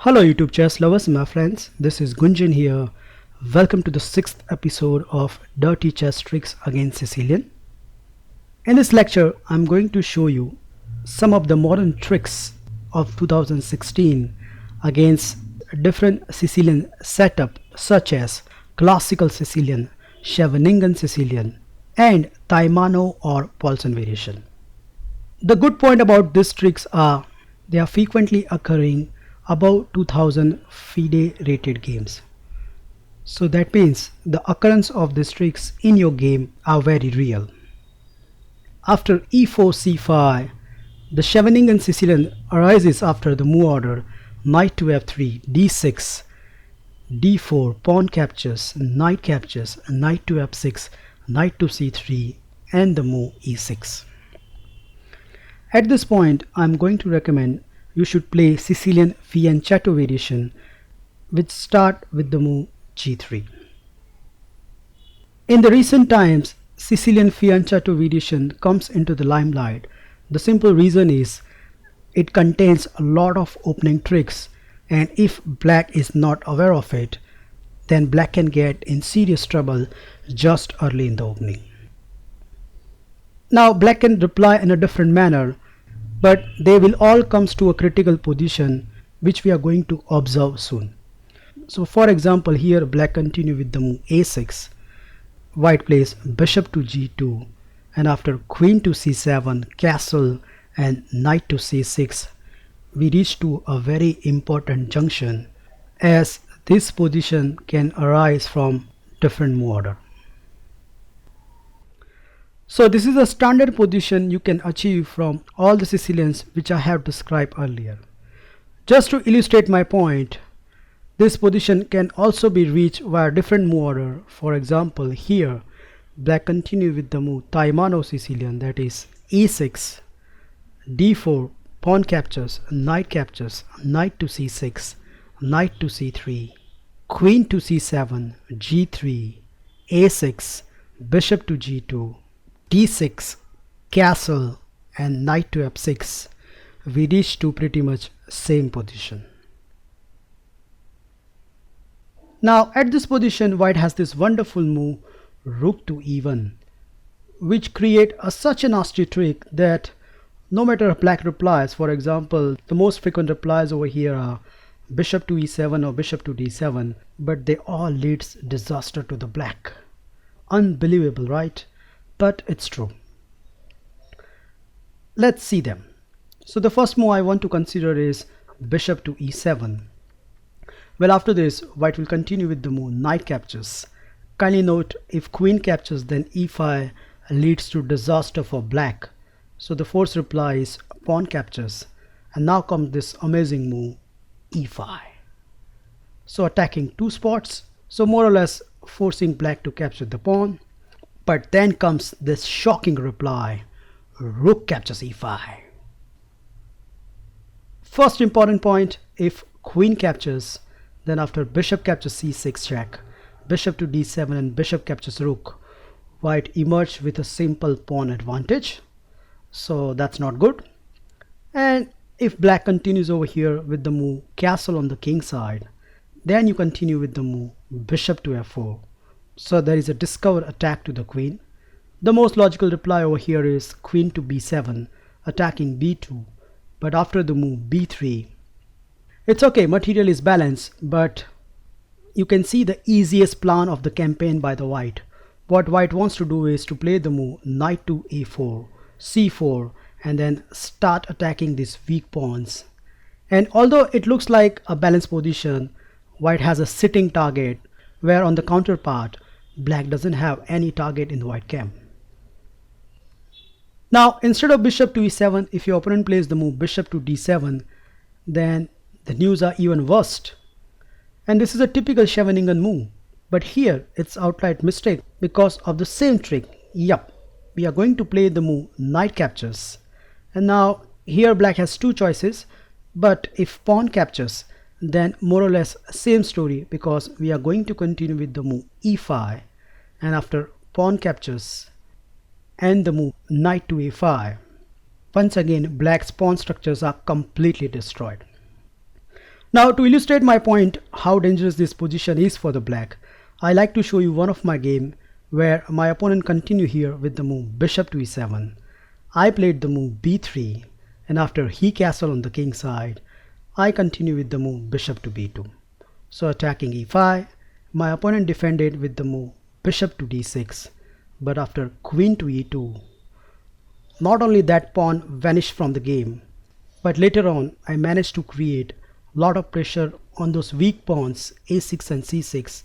Hello YouTube chess lovers, my friends. This is Gunjan here. Welcome to the 6th episode of Dirty Chess Tricks Against Sicilian. In this lecture, I'm going to show you some of the modern tricks of 2016 against different Sicilian setup such as classical Sicilian, Scheveningen Sicilian, and Taimano or Paulsen variation. The good point about these tricks are they are frequently occurring above 2000 FIDE rated games. So that means the occurrence of these tricks in your game are very real. After e4 c5, the Scheveningen Sicilian arises after the move order knight to f3, d6, d4, pawn captures, knight captures, knight to f6, knight to c3, and the move e6. At this point, I'm going to recommend you should play Sicilian fianchetto variation, which start with the move g3. In the recent times, Sicilian fianchetto variation comes into the limelight. The simple reason is it contains a lot of opening tricks, and if black is not aware of it, then black can get in serious trouble just early in the opening. Now black can reply in a different manner, but they will all comes to a critical position which we are going to observe soon. So for example, here black continue with the move a6, white plays bishop to g2, and after queen to c7, castle, and knight to c6, we reach to a very important junction, as this position can arise from different move order. So this is a standard position you can achieve from all the Sicilians which I have described earlier. Just to illustrate my point, this position can also be reached via different move order. For example, here black continue with the move Taimano Sicilian, that is e6, d4, pawn captures, knight to c6, knight to c3, queen to c7, g3, a6, bishop to g2, d6, castle, and knight to f6. We reach to pretty much same position. Now at this position, white has this wonderful move rook to e1, which create such a nasty trick that no matter black replies, for example, the most frequent replies over here are bishop to e7 or bishop to d7, but they all leads disaster to the black. Unbelievable, right? But it's true. Let's see them. So the first move I want to consider is bishop to e7. Well, after this, white will continue with the move knight captures. Kindly note, if queen captures, then e5 leads to disaster for black. So the forced reply is pawn captures, and now comes this amazing move e5. So attacking two spots, so more or less forcing black to capture the pawn. But then comes this shocking reply, rook captures e5. First important point, if queen captures, then after bishop captures c6 check, bishop to d7 and bishop captures rook, white emerge with a simple pawn advantage. So that's not good. And if black continues over here with the move castle on the king side, then you continue with the move bishop to f4. So there is a discover attack to the queen. The most logical reply over here is queen to b7, attacking b2, but after the move b3, it's okay, material is balanced, but you can see the easiest plan of the campaign by the white. What white wants to do is to play the move knight to a4, c4, and then start attacking these weak pawns. And although it looks like a balanced position, white has a sitting target, where on the counterpart, black doesn't have any target in the white camp. Now instead of bishop to e7, if your opponent plays the move bishop to d7, then the news are even worse. And this is a typical Scheveningen move, but here it's outright mistake because of the same trick. Yup, we are going to play the move knight captures, and now here black has two choices, but if pawn captures, then more or less same story, because we are going to continue with the move e5, and after pawn captures and the move knight to a5, once again black's pawn structures are completely destroyed. Now to illustrate my point how dangerous this position is for the black, I like to show you one of my game where my opponent continue here with the move bishop to e7. I played the move b3, and after he castle on the king side, I continue with the move bishop to b2. So attacking e5, my opponent defended with the move bishop to d6, but after queen to e2, not only that pawn vanished from the game, but later on I managed to create lot of pressure on those weak pawns a6 and c6,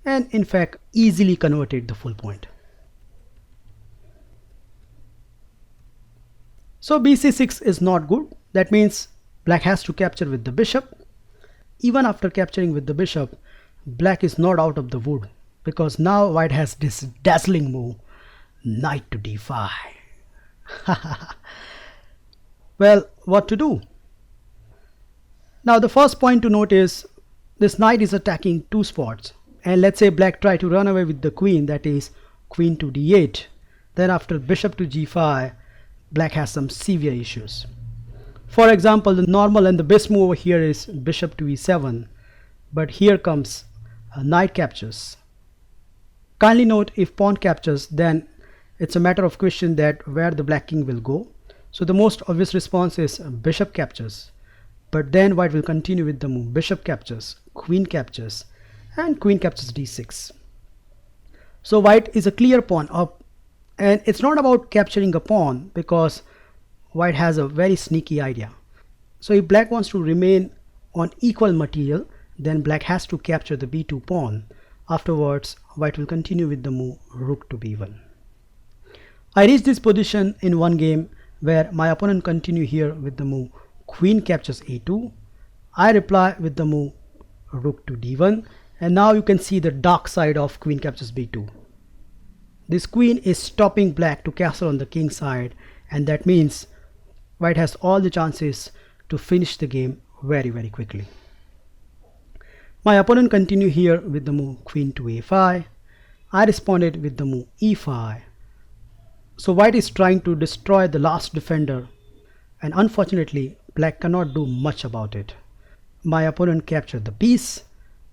and in fact easily converted the full point. So bc6 is not good. That means black has to capture with the bishop. Even after capturing with the bishop, black is not out of the wood, because now white has this dazzling move, knight to d5. Well, what to do? Now the first point to note is this knight is attacking two spots, and let's say black try to run away with the queen, that is queen to d8. Then after bishop to g5, black has some severe issues. For example, the normal and the best move over here is bishop to e7, but here comes knight captures. Kindly note, if pawn captures, then it's a matter of question that where the black king will go. So the most obvious response is bishop captures, but then white will continue with the move bishop captures, and queen captures d6. So white is a clear pawn up, and it's not about capturing a pawn, because white has a very sneaky idea. So if black wants to remain on equal material, then black has to capture the b2 pawn. Afterwards, white will continue with the move rook to b1. I reached this position in one game where my opponent continue here with the move queen captures a2. I reply with the move rook to d1, and now you can see the dark side of queen captures b2. This queen is stopping black to castle on the king side, and that means white has all the chances to finish the game very quickly. My opponent continue here with the move queen to a5. I responded with the move e5. So white is trying to destroy the last defender, and unfortunately black cannot do much about it. My opponent captured the piece.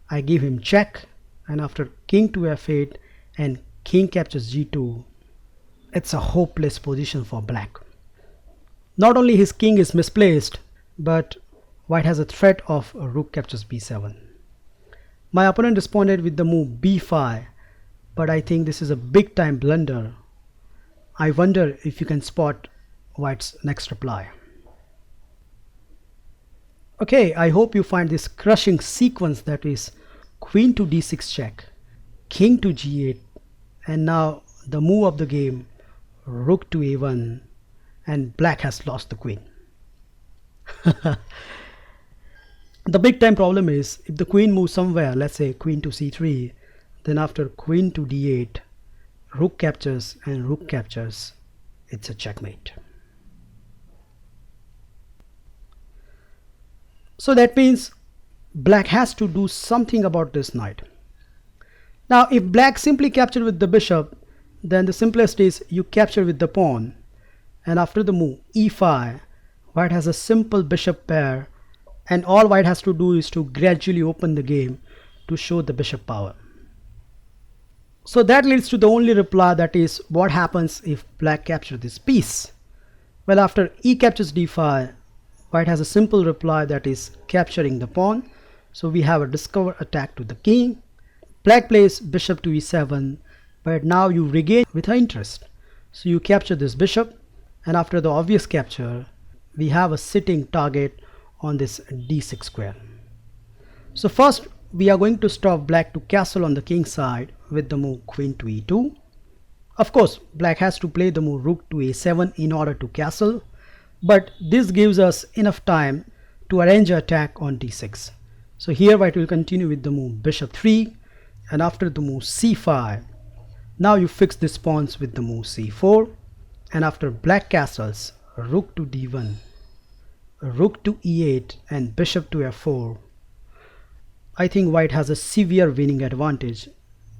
I give him check, and after king to f8 and king captures g2, it's a hopeless position for black. Not only his king is misplaced, but white has a threat of rook captures b7. My opponent responded with the move b5, but I think this is a big time blunder. I wonder if you can spot white's next reply. Okay, I hope you find this crushing sequence, that is queen to d6 check, king to g8, and now the move of the game, rook to a1, and black has lost the queen. The big time problem is if the queen moves somewhere, let's say queen to c3, then after queen to d8, rook captures and rook captures, it's a checkmate. So that means black has to do something about this knight. Now if black simply captured with the bishop, then the simplest is you capture with the pawn, and after the move e5, white has a simple bishop pair, and all white has to do is to gradually open the game to show the bishop power. So that leads to the only reply, that is what happens if black captures this piece. Well, after e captures d5, white has a simple reply, that is capturing the pawn. So we have a discover attack to the king. Black plays bishop to e7, but now you regain with her interest. So you capture this bishop, and after the obvious capture, we have a sitting target on this d6 square. So first we are going to stop black to castle on the king side with the move queen to e2. Of course, black has to play the move rook to a7 in order to castle, but this gives us enough time to arrange an attack on d6. So here white will continue with the move bishop 3, and after the move c5, now you fix this pawns with the move c4, and after black castles rook to d1, rook to e8, and bishop to f4, I think white has a severe winning advantage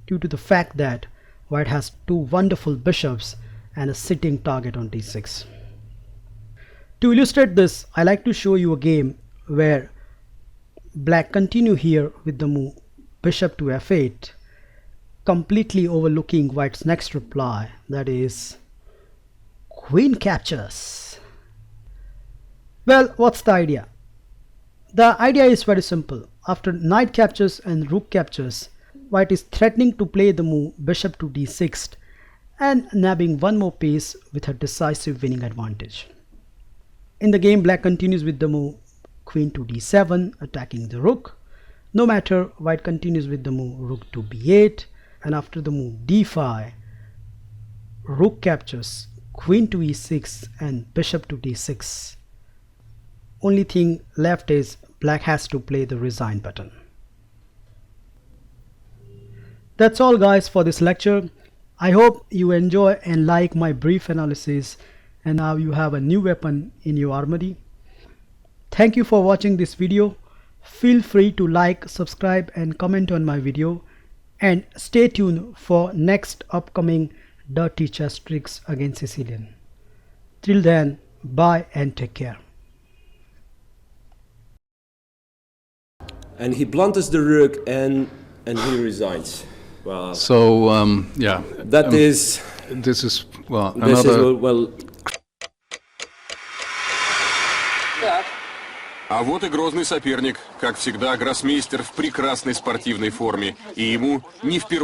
due to the fact that white has two wonderful bishops and a sitting target on d6. To illustrate this, I like to show you a game where black continue here with the move bishop to f8, completely overlooking white's next reply, that is queen captures. Well, what's the idea? The idea is very simple. After knight captures and rook captures, white is threatening to play the move bishop to d6 and nabbing one more piece with a decisive winning advantage. In the game, black continues with the move queen to d7, attacking the rook. No matter, white continues with the move rook to b8, and after the move d5, rook captures, queen to e6 and bishop to d6. Only thing left is black has to play the resign button. That's all guys for this lecture. I hope you enjoy and like my brief analysis, and now you have a new weapon in your armory. Thank you for watching this video. Feel free to like, subscribe and comment on my video, and stay tuned for next upcoming dirty chess tricks against Sicilian. Till then, bye and take care. And he blunders the rook and he resigns. Well, So yeah, that is this is well this another. is well. А вот и грозный соперник, как всегда, гроссмейстер в прекрасной спортивной форме, и ему не впервые.